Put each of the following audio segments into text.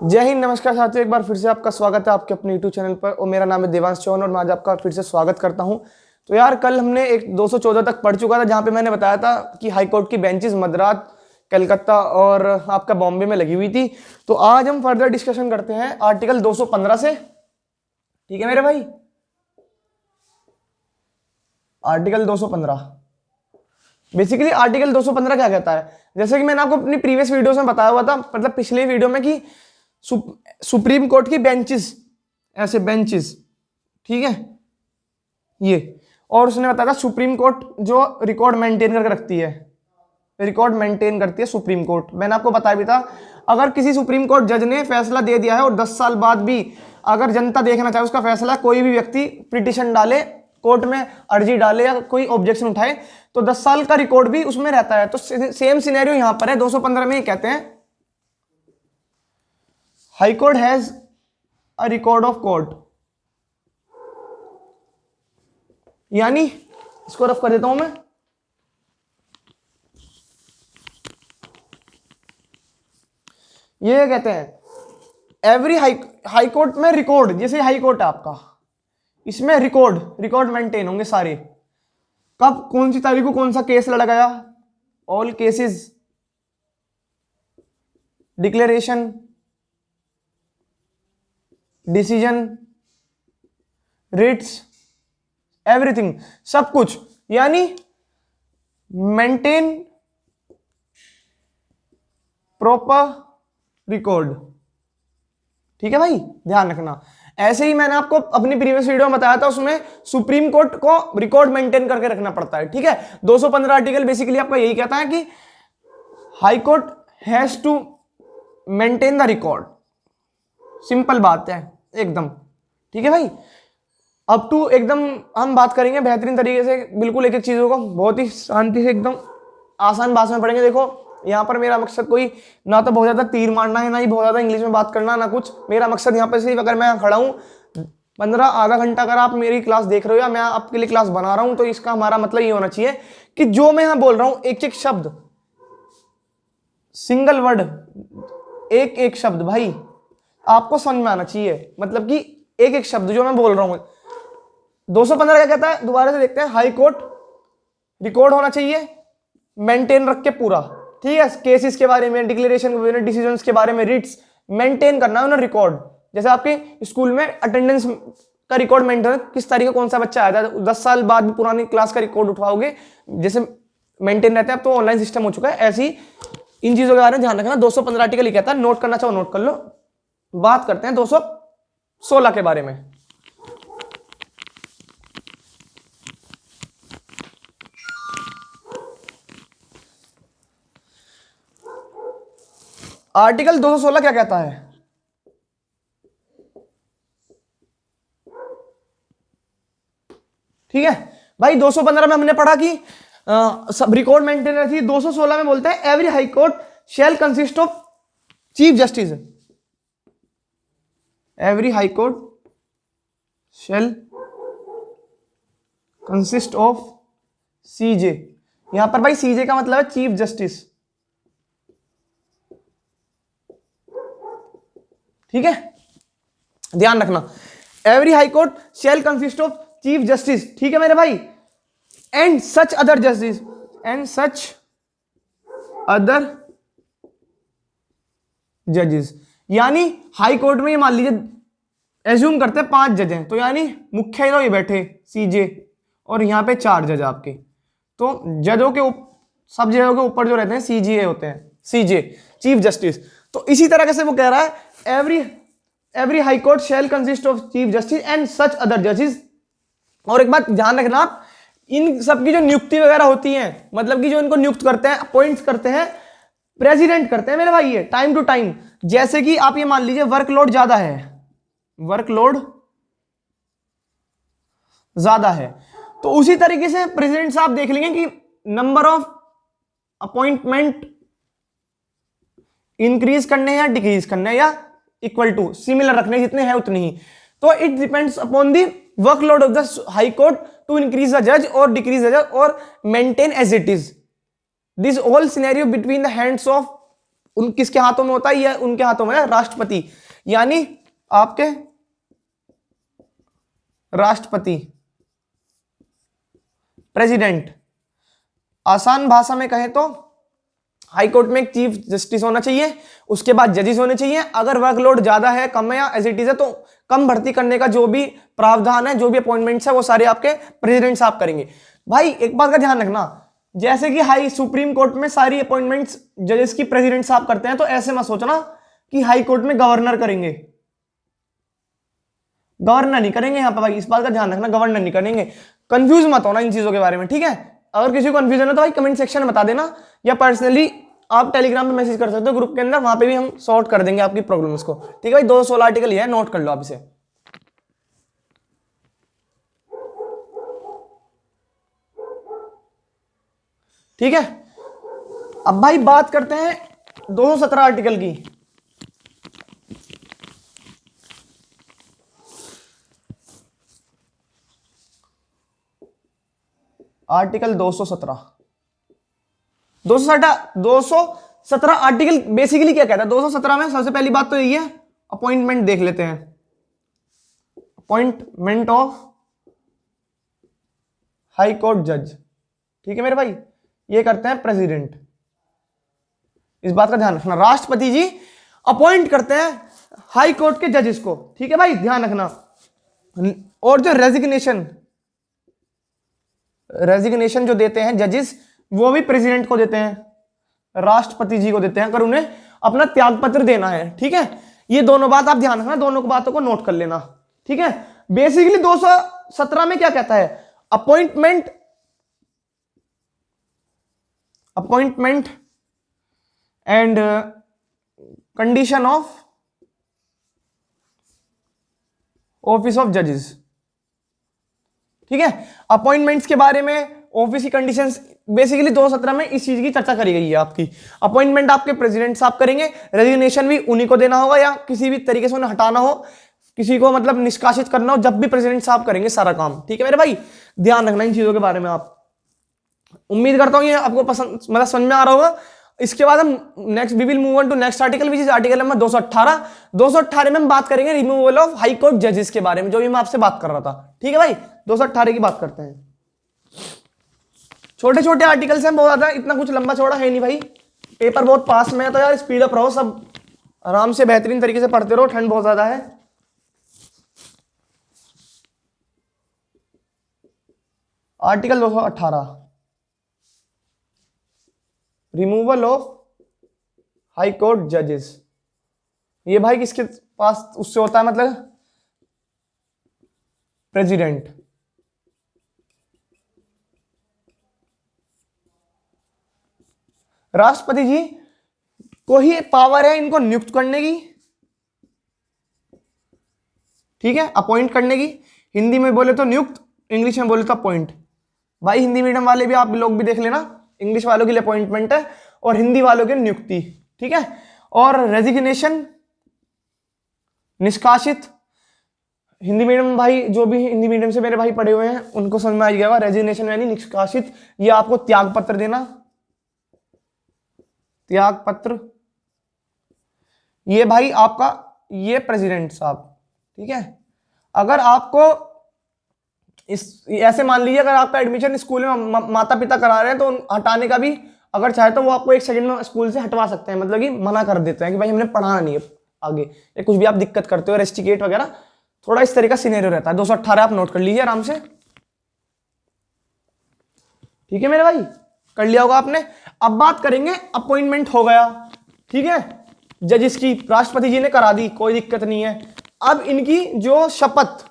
जय हिंद, नमस्कार साथियों। एक बार फिर से आपका स्वागत है आपके अपने यूट्यूब चैनल पर और मेरा नाम है देवांश चौहान और मैं आज आपका फिर से स्वागत करता हूं। तो यार कल हमने एक 214 तक पढ़ चुका था जहां पे मैंने बताया था कि हाई कोर्ट की बेंचेस मद्रास, कलकत्ता और आपका बॉम्बे में लगी हुई थी। तो आज हम फर्दर डिस्कशन करते हैं आर्टिकल 215 से। ठीक है मेरे भाई, आर्टिकल 215। बेसिकली आर्टिकल 215 क्या कहता है, जैसे कि मैंने आपको अपनी प्रीवियस वीडियोस में बताया हुआ था, मतलब पिछले वीडियो में, कि सुप्रीम कोर्ट की बेंचेस, ऐसे बेंचेस, ठीक है ये, और उसने बताया था सुप्रीम कोर्ट जो रिकॉर्ड मेंटेन करके रखती है, रिकॉर्ड मेंटेन करती है सुप्रीम कोर्ट। मैंने आपको बताया भी था, अगर किसी सुप्रीम कोर्ट जज ने फैसला दे दिया है और 10 साल बाद भी अगर जनता देखना चाहे उसका फैसला, कोई भी व्यक्ति पिटीशन डाले कोर्ट में, अर्जी डाले या कोई ऑब्जेक्शन उठाए, तो 10 साल का रिकॉर्ड भी उसमें रहता है। तो सेम सिनेरियो यहां पर है। 215 में कहते हैं high court has a record of court, यानी इसको रफ कर देता हूं मैं, ये कहते हैं एवरी हाई कोर्ट में रिकॉर्ड, जैसे हाई कोर्ट है आपका, इसमें रिकॉर्ड मेंटेन होंगे सारे। कब, कौन सी तारीख को कौन सा केस लड़ा गया, all cases, declaration, decision, writs, everything, सब कुछ, यानी मेंटेन प्रॉपर रिकॉर्ड। ठीक है भाई, ध्यान रखना। ऐसे ही मैंने आपको अपनी प्रीवियस वीडियो में बताया था, उसमें सुप्रीम कोर्ट को रिकॉर्ड मेंटेन करके रखना पड़ता है। ठीक है, 215 आर्टिकल बेसिकली आपका यही कहता है कि high court has to maintain the record. Simple बात है एकदम। ठीक है भाई, अब टू एकदम हम बात करेंगे बेहतरीन तरीके से, बिल्कुल एक एक चीजों को बहुत ही शांति से एकदम आसान भाषा में पढ़ेंगे। देखो यहाँ पर मेरा मकसद कोई ना तो बहुत ज्यादा तीर मारना है, ना ही बहुत ज्यादा इंग्लिश में बात करना, ना कुछ। मेरा मकसद यहाँ पर सिर्फ, अगर मैं खड़ा हूँ 15 आधा घंटा, अगर आप मेरी क्लास देख रहे हो या मैं आपके लिए क्लास बना रहा हूँ, तो इसका हमारा मतलब ये होना चाहिए कि जो मैं यहाँ बोल रहा हूँ, एक एक शब्द, सिंगल वर्ड, एक एक शब्द भाई आपको समझ में आना चाहिए। मतलब कि एक एक शब्द जो मैं बोल रहा हूँ। 215 क्या कहता है, दोबारा से देखते हैं। हाई कोर्ट रिकॉर्ड होना चाहिए मेंटेन रख के पूरा, ठीक है, केसेस के बारे में, डिक्लेरेशन के बारे में, डिसीजंस के बारे में, रिट्स मेंटेन करना है उन्हें रिकॉर्ड। जैसे आपके स्कूल में अटेंडेंस का रिकॉर्ड मेंटेन, किस तारीख को कौन सा बच्चा आया था, 10 साल बाद भी पुरानी क्लास का रिकॉर्ड उठवाओगे, जैसे मेंटेन रहता है। अब तो ऑनलाइन सिस्टम हो चुका है। ऐसी इन चीजों के बारे में ध्यान रखना। 215 आर्टिकल ही कहता है, नोट करना चाहो नोट कर लो। बात करते हैं 216 के बारे में। आर्टिकल 216 क्या कहता है, ठीक है भाई। 215 में हमने पढ़ा कि सब रिकॉर्ड मेंटेन रहती है। 216 में बोलता है every high court shall consist of chief justice. Every high court shall consist of CJ. यहां पर भाई सीजे का मतलब है चीफ जस्टिस, ठीक है, ध्यान रखना। Every high court shall consist of chief justice, ठीक है मेरे भाई, and such other justice, and such other जजेस। यानी हाई कोर्ट में ये मान लीजिए एज्यूम करते हैं 5 जज हैं, तो यानी मुख्य तो ये बैठे सीजे और यहां पे 4 जज आपके, तो जजों के सब जजों के ऊपर जो रहते हैं सीजीए होते हैं, सीजे चीफ जस्टिस। तो इसी तरह से वो कह रहा है every high court shall consist of chief justice and such other जजेस। और एक बात ध्यान रखना आप, इन सबकी जो नियुक्ति वगैरह होती है, मतलब कि जो इनको नियुक्त करते हैं, अपॉइंट करते हैं, प्रेसिडेंट करते हैं मेरे भाई, ये टाइम टू टाइम। जैसे कि आप ये मान लीजिए वर्कलोड ज्यादा है, वर्कलोड ज्यादा है, तो उसी तरीके से प्रेसिडेंट साहब देख लेंगे कि नंबर ऑफ अपॉइंटमेंट इंक्रीज करने या डिक्रीज करने या इक्वल टू सिमिलर रखने, जितने हैं उतने ही। तो it depends upon the workload of the high court to increase the जज और डिक्रीज द जज और maintain as it is. This all scenario between the hands of उन किसके हाथों में होता है? ये उनके हाथों में है, राष्ट्रपति, यानी आपके राष्ट्रपति, प्रेसिडेंट। आसान भाषा में कहें तो हाई कोर्ट में एक चीफ जस्टिस होना चाहिए, उसके बाद जजेस होने चाहिए। अगर वर्कलोड ज्यादा है, कम है या एज इट इज है, तो कम भर्ती करने का जो भी प्रावधान है, जो भी अपॉइंटमेंट्स है, वो सारे आपके प्रेसिडेंट साहब करेंगे। भाई एक बात का ध्यान रखना, जैसे कि हाई सुप्रीम कोर्ट में सारी अपॉइंटमेंट्स जजेस की प्रेसिडेंट साहब करते हैं, तो ऐसे मत सोचना कि हाई कोर्ट में गवर्नर करेंगे। गवर्नर नहीं करेंगे यहाँ पे भाई, इस बात का ध्यान रखना, गवर्नर नहीं करेंगे। कंफ्यूज मत होना इन चीजों के बारे में, ठीक है? अगर किसी को कंफ्यूजन है तो भाई कमेंट सेक्शन में बता देना, या पर्सनली आप टेलीग्राम पे मैसेज कर सकते हो ग्रुप के अंदर, वहां पे भी हम सॉर्ट कर देंगे आपकी प्रॉब्लम्स को, ठीक है भाई? 216 आर्टिकल ये है, नोट कर लो आप इसे। ठीक है, अब भाई बात करते हैं 217 आर्टिकल की। आर्टिकल 217 आर्टिकल बेसिकली क्या कहता है? 217 में सबसे पहली बात तो यही है, अपॉइंटमेंट देख लेते हैं। अपॉइंटमेंट ऑफ हाई कोर्ट जज, ठीक है मेरे भाई, ये करते हैं प्रेसिडेंट। इस बात का ध्यान रखना, राष्ट्रपति जी अपॉइंट करते हैं हाई कोर्ट के जजेस को, ठीक है भाई, ध्यान रखना। और जो रेजिग्नेशन जो देते हैं जजेस, वो भी प्रेसिडेंट को देते हैं, राष्ट्रपति जी को देते हैं, अगर उन्हें अपना त्यागपत्र देना है, ठीक है? ये दोनों बात आप ध्यान रखना, दोनों बातों को नोट कर लेना, ठीक है? बेसिकली 217 में क्या कहता है? Appointment and condition of office of जजेस, ठीक है? अपॉइंटमेंट्स के बारे में, ऑफिस की कंडीशंस, बेसिकली 217 में इस चीज की चर्चा करी गई है आपकी। अपॉइंटमेंट आपके प्रेसिडेंट साहब करेंगे, रेजिग्नेशन भी उन्हीं को देना होगा, या किसी भी तरीके से उन्हें हटाना हो, किसी को मतलब निष्कासित करना हो, जब भी प्रेसिडेंट साहब करेंगे सारा काम, ठीक है मेरे भाई? ध्यान रखना इन चीजों के बारे में आप। उम्मीद करता हूं ये आपको पसंद, मतलब समझ में आ रहा होगा। इसके बाद हम we will move on to next article, which is article number 218। 218 में हम बात करेंगे रिमूवल ऑफ हाई कोर्ट जजेस के बारे में, जो भी मैं आपसे बात कर रहा था, ठीक है भाई? 218 की बात करते हैं। छोटे छोटे आर्टिकल्स हैं, बहुत ज्यादा इतना कुछ लंबा चौड़ा है नहीं भाई, पेपर बहुत पास में है, तो यार स्पीड अप रहो, सब आराम से बेहतरीन तरीके से पढ़ते रहो, ठंड बहुत ज्यादा है। Article 218, removal of high court जजेस। ये भाई किसके पास उससे होता है? मतलब प्रेसिडेंट। राष्ट्रपति जी को ही पावर है इनको नियुक्त करने की, ठीक है, अपॉइंट करने की। हिंदी में बोले तो नियुक्त, इंग्लिश में बोले तो अपॉइंट। भाई हिंदी मीडियम वाले भी आप लोग भी देख लेना, इंग्लिश वालों के लिए अपॉइंटमेंट है और हिंदी वालों के नियुक्ति, ठीक है? और रेजिग्नेशन, निष्कासित। हिंदी मीडियम भाई, जो भी हिंदी मीडियम से मेरे भाई पढ़े हुए हैं उनको समझ में आ गया होगा, रेजिग्नेशन यानी निष्कासित, ये आपको त्याग पत्र देना, त्याग पत्र। ये भाई आपका, ये प्रेसिडेंट साहब, ठीक है? अगर आपको इस ऐसे मान लीजिए, अगर आपका एडमिशन स्कूल में माता पिता करा रहे हैं, तो हटाने का भी अगर चाहे तो वो आपको 1 सेकंड में स्कूल से हटवा सकते हैं, मतलब कि मना कर देते हैं कि भाई हमने पढ़ाना नहीं है आगे, या कुछ भी आप दिक्कत करते हो, रेस्टिकेट वगैरह, थोड़ा इस तरह का सिनेरियो रहता है। 218 आप नोट कर लीजिए आराम से, ठीक है मेरे भाई? कर लिया होगा आपने। अब बात करेंगे, अपॉइंटमेंट हो गया, ठीक है, जजेस की राष्ट्रपति जी ने करा दी, कोई दिक्कत नहीं है। अब इनकी जो शपथ,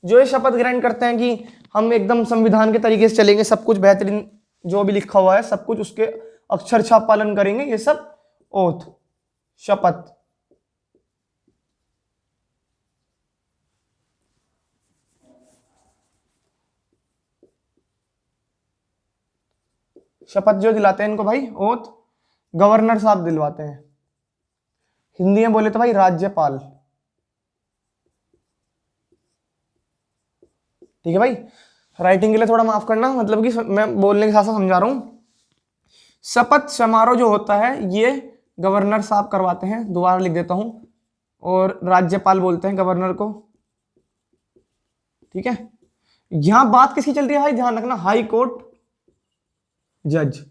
जो ये शपथ ग्रहण करते हैं कि हम एकदम संविधान के तरीके से चलेंगे, सब कुछ बेहतरीन जो भी लिखा हुआ है सब कुछ उसके अक्षरशः पालन करेंगे, ये सब ओथ, शपथ। शपथ जो दिलाते हैं इनको भाई, ओथ गवर्नर साहब दिलवाते हैं। हिंदी में बोले तो भाई राज्यपाल, ठीक है भाई? राइटिंग के लिए थोड़ा माफ करना, मतलब कि मैं बोलने के साथ साथ समझा रहा हूं। शपथ समारोह जो होता है ये गवर्नर साहब करवाते हैं, दोबारा लिख देता हूं, और राज्यपाल बोलते हैं गवर्नर को। ठीक है, यहां बात किसकी चल रही है भाई, ध्यान रखना, हाई कोर्ट जज।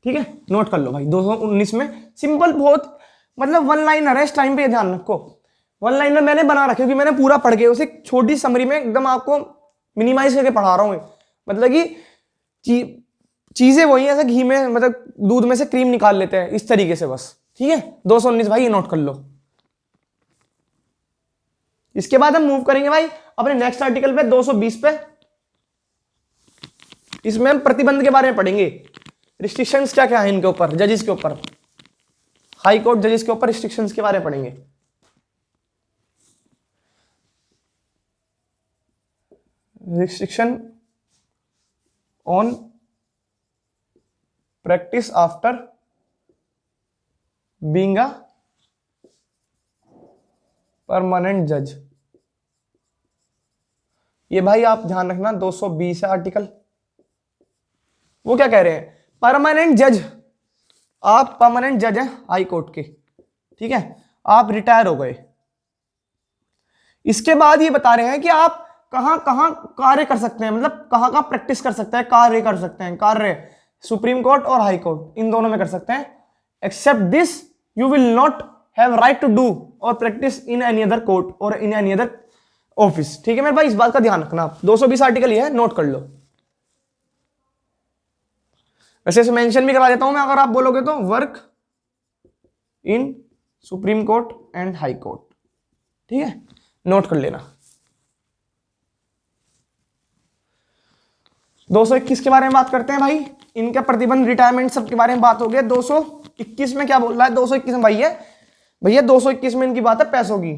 ठीक है, नोट कर लो भाई, 219 में सिंपल बहुत, मतलब वन लाइनर है इस टाइम पे, ध्यान रखो। वन लाइनर मैंने बना रखे क्योंकि मैंने पूरा पढ़ के उसे छोटी समरी में एकदम आपको मिनिमाइज करके पढ़ा रहा हूं। मतलब कि चीजें वही ऐसे घी में, मतलब दूध में से क्रीम निकाल लेते हैं इस तरीके से बस। ठीक है, 219 भाई ये नोट कर लो। इसके बाद हम मूव करेंगे भाई अपने नेक्स्ट आर्टिकल पे, 220 पे। इसमें हम प्रतिबंध के बारे में पढ़ेंगे, रिस्ट्रिक्शंस क्या क्या है इनके ऊपर, जजेस के ऊपर, हाई कोर्ट जजेस के ऊपर रिस्ट्रिक्शंस के बारे में पढ़ेंगे। Restriction on practice after being a permanent जज। ये भाई आप ध्यान रखना, 220 है आर्टिकल। वो क्या कह रहे हैं, परमानेंट जज, आप परमानेंट जज हैं हाई कोर्ट के, ठीक है, आप रिटायर हो गए। इसके बाद ये बता रहे हैं कि आप कहां कहां कार्य कर सकते हैं, मतलब कहां कहां प्रैक्टिस कर सकते हैं, कार्य कर सकते हैं, कार्य सुप्रीम कोर्ट और हाई कोर्ट इन दोनों में कर सकते हैं। Except this you will not have right to do और practice in any other court और इन एनी अदर ऑफिस। ठीक है मेरे भाई, इस बात का ध्यान रखना। 220 आर्टिकल ये है, नोट कर लो। वैसे इसे मेंशन भी करा देता हूं मैं, अगर आप बोलोगे तो, work in supreme court and high court. ठीक है, नोट कर लेना। 221 के बारे में बात करते हैं भाई, इनका प्रतिबंध, रिटायरमेंट सब के बारे में बात हो गई। 221 में क्या बोल रहा है, 221 में भैया 221 में इनकी बात है पैसों की।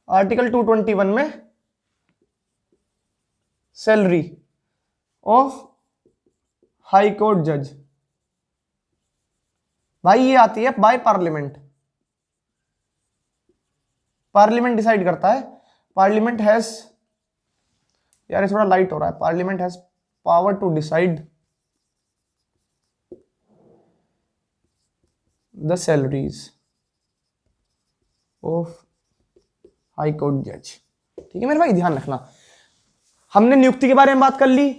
आर्टिकल 221 में सैलरी ऑफ हाई कोर्ट जज, भाई ये आती है बाय पार्लियामेंट। पार्लियामेंट डिसाइड करता है, पार्लियामेंट हैज, यार ये थोड़ा लाइट हो रहा है, parliament has power to decide the salaries of high court जज। ठीक है मेरे भाई, ध्यान रखना। हमने नियुक्ति के बारे में बात कर ली,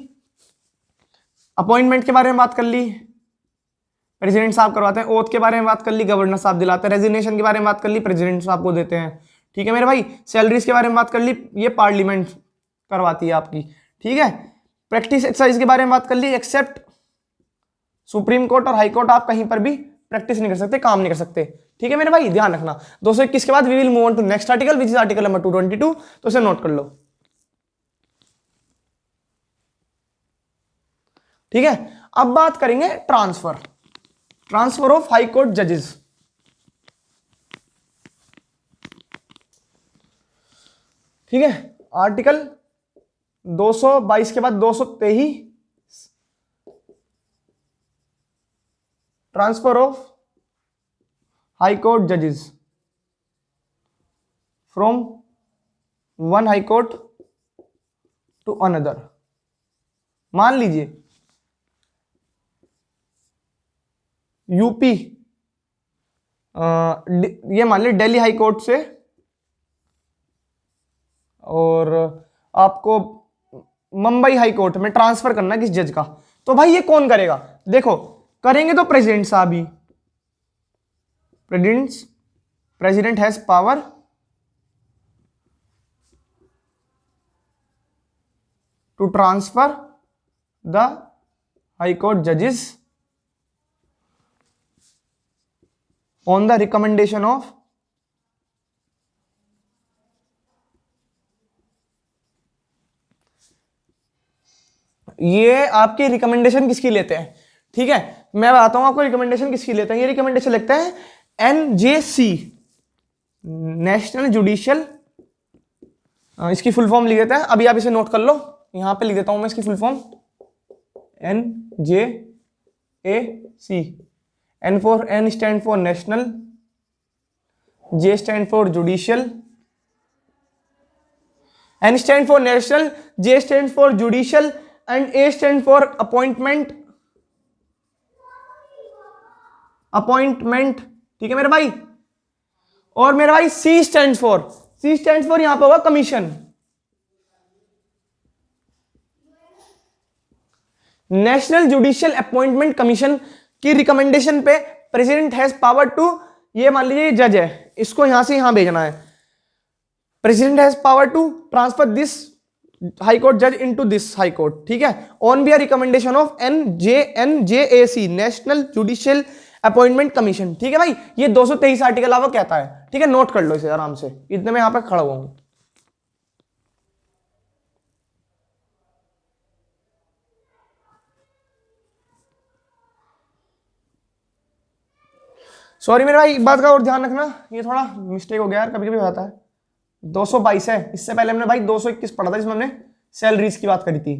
अपॉइंटमेंट के बारे में बात कर ली, प्रेसिडेंट साहब करवाते हैं, ओथ के बारे में बात कर ली, गवर्नर साहब दिलाते हैं, रेजिग्नेशन के बारे में बात कर ली, प्रेसिडेंट साहब को देते हैं। ठीक है मेरे भाई, सैलरीज के बारे में बात कर ली, ये पार्लियामेंट करवाती है आपकी। ठीक है, प्रैक्टिस एक्सरसाइज के बारे में बात कर ली, एक्सेप्ट सुप्रीम कोर्ट और हाई कोर्ट आप कहीं पर भी प्रैक्टिस नहीं कर सकते, काम नहीं कर सकते। ठीक है मेरे भाई, ध्यान रखना। 221 के बाद we will move on to next article which is article number 222, तो इसे नोट कर लो। ठीक है, अब बात करेंगे ट्रांसफर ऑफ हाई कोर्ट जजेस। ठीक है, आर्टिकल 222 के बाद 223, ट्रांसफर ऑफ हाई कोर्ट जजेस from one high court to another. मान लीजिए यूपी, ये मान लीजिए दिल्ली हाई कोर्ट से, और आपको मुंबई हाई कोर्ट में ट्रांसफर करना है किस जज का, तो भाई ये कौन करेगा, देखो करेंगे तो प्रेसिडेंट साहब ही। President has power to transfer the high court जजेस ऑन द रिकमेंडेशन ऑफ ये आपकी रिकमेंडेशन किसकी लेते हैं। ठीक है, मैं बताता हूं आपको रिकमेंडेशन किसकी लेते हैं। ये रिकमेंडेशन लिखते हैं एनजेसी, नेशनल जुडिशियल, इसकी फुल फॉर्म लिख देते हैं, अभी आप इसे नोट कर लो, यहां पे लिख देता हूं मैं इसकी full form, NJAC। N stand for national, J stand for judicial, N stand for national, J stand for judicial and A stand for appointment appointment, ठीक है मेरे भाई। और मेरे भाई सी स्टैंड फॉर यहां पे होगा commission. National judicial appointment commission की रिकमेंडेशन पे प्रेसिडेंट हैज पावर टू, ये मान लीजिए जज है, इसको यहां से यहां भेजना है, president has power to transfer this high court जज इनटू दिस हाई कोर्ट, ठीक है, on be recommendation of NJAC national judicial appointment commission, ठीक है भाई। ये 223 आर्टिकल आपको कहता है, ठीक है, नोट कर लो इसे आराम से, इतने में यहां पर खड़ा हुआ हूं। सॉरी मेरे भाई, एक बात का और ध्यान रखना, ये थोड़ा मिस्टेक हो गया यार, कभी कभी होता है। 222 है, इससे पहले हमने भाई 221 पढ़ा था, जिसमें हमने सैलरीज की बात करी थी,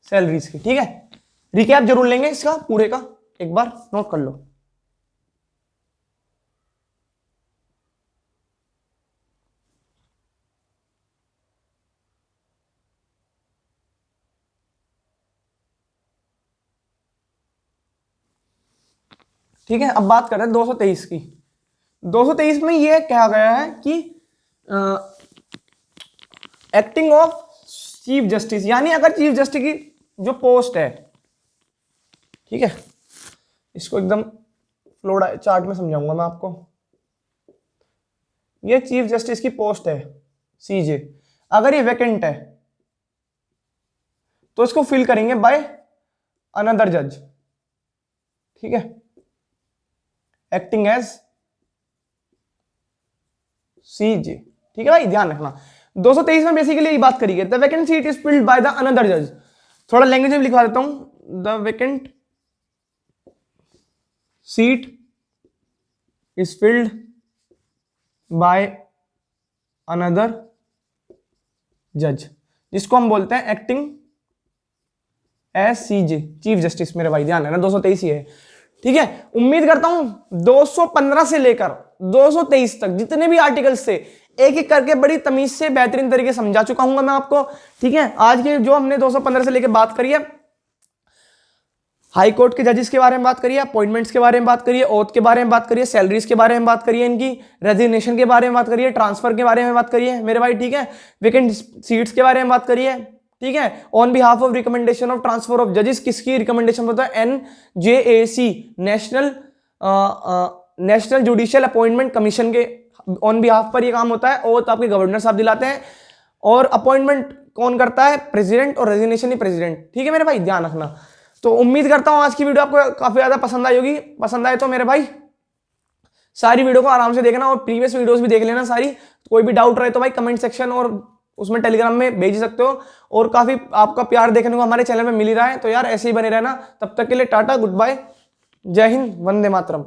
सैलरीज की, ठीक है। रिकैप जरूर लेंगे इसका पूरे का, एक बार नोट कर लो। ठीक है, अब बात करते हैं 223 की। 223 में यह कहा गया है कि एक्टिंग ऑफ चीफ जस्टिस, यानी अगर चीफ जस्टिस की जो पोस्ट है, ठीक है, इसको एकदम फ्लोड़ा चार्ट में समझाऊंगा मैं आपको। ये चीफ जस्टिस की पोस्ट है CJ, अगर ये वैकेंट है तो इसको फिल करेंगे बाय अनदर जज, ठीक है, एक्टिंग एज CJ, ठीक है भाई, ध्यान रखना। 223 में बेसिकली यही बात करी है, the vacant seat is filled by the another जज। थोड़ा लैंग्वेज में लिखवा देता हूं, the vacant seat is filled by another जज, जिसको हम बोलते हैं acting as CJ, chief justice. मेरे भाई ध्यान रखना 223 ही है, ठीक है। उम्मीद करता हूं 215 से लेकर 223 तक जितने भी आर्टिकल्स थे एक एक करके बड़ी तमीज से बेहतरीन तरीके समझा चुका हूं मैं आपको, ठीक है। आज के जो हमने 215 से लेकर बात करी है, हाई कोर्ट के जजेस के बारे में बात करिए, अपॉइंटमेंट्स के बारे में बात करिए, ओथ के बारे में बात करिए, सैलरीज के बारे में बात करिए, इनकी रेजिग्नेशन के बारे में बात करिए, ट्रांसफर के बारे में बात करिए मेरे भाई, ठीक है, वैकेंट सीट्स के बारे में बात करिए, ठीक है, on behalf of recommendation of transfer of जजेस, किसकी रिकमेंडेशन होता है, NJAC national judicial appointment commission के ऑन बिहाफ पर ये काम होता है। ओथ आपके गवर्नर साहब दिलाते हैं, और अपॉइंटमेंट कौन करता है, प्रेसिडेंट, और रेजिग्नेशन ही प्रेसिडेंट, ठीक है मेरे भाई, ध्यान रखना। तो उम्मीद करता हूं आज की वीडियो आपको काफी ज्यादा पसंद आई होगी। पसंद आए तो मेरे भाई सारी वीडियो को आराम से देखना, और प्रीवियस वीडियोस भी देख लेना सारी। कोई भी डाउट रहे तो भाई कमेंट सेक्शन और उसमें टेलीग्राम में भेज सकते हो, और काफी आपका प्यार देखने को हमारे चैनल में मिल ही रहा है, तो यार ऐसे ही बने रहना। तब तक के लिए टाटा, गुड बाय, जय हिंद, वंदे मातरम।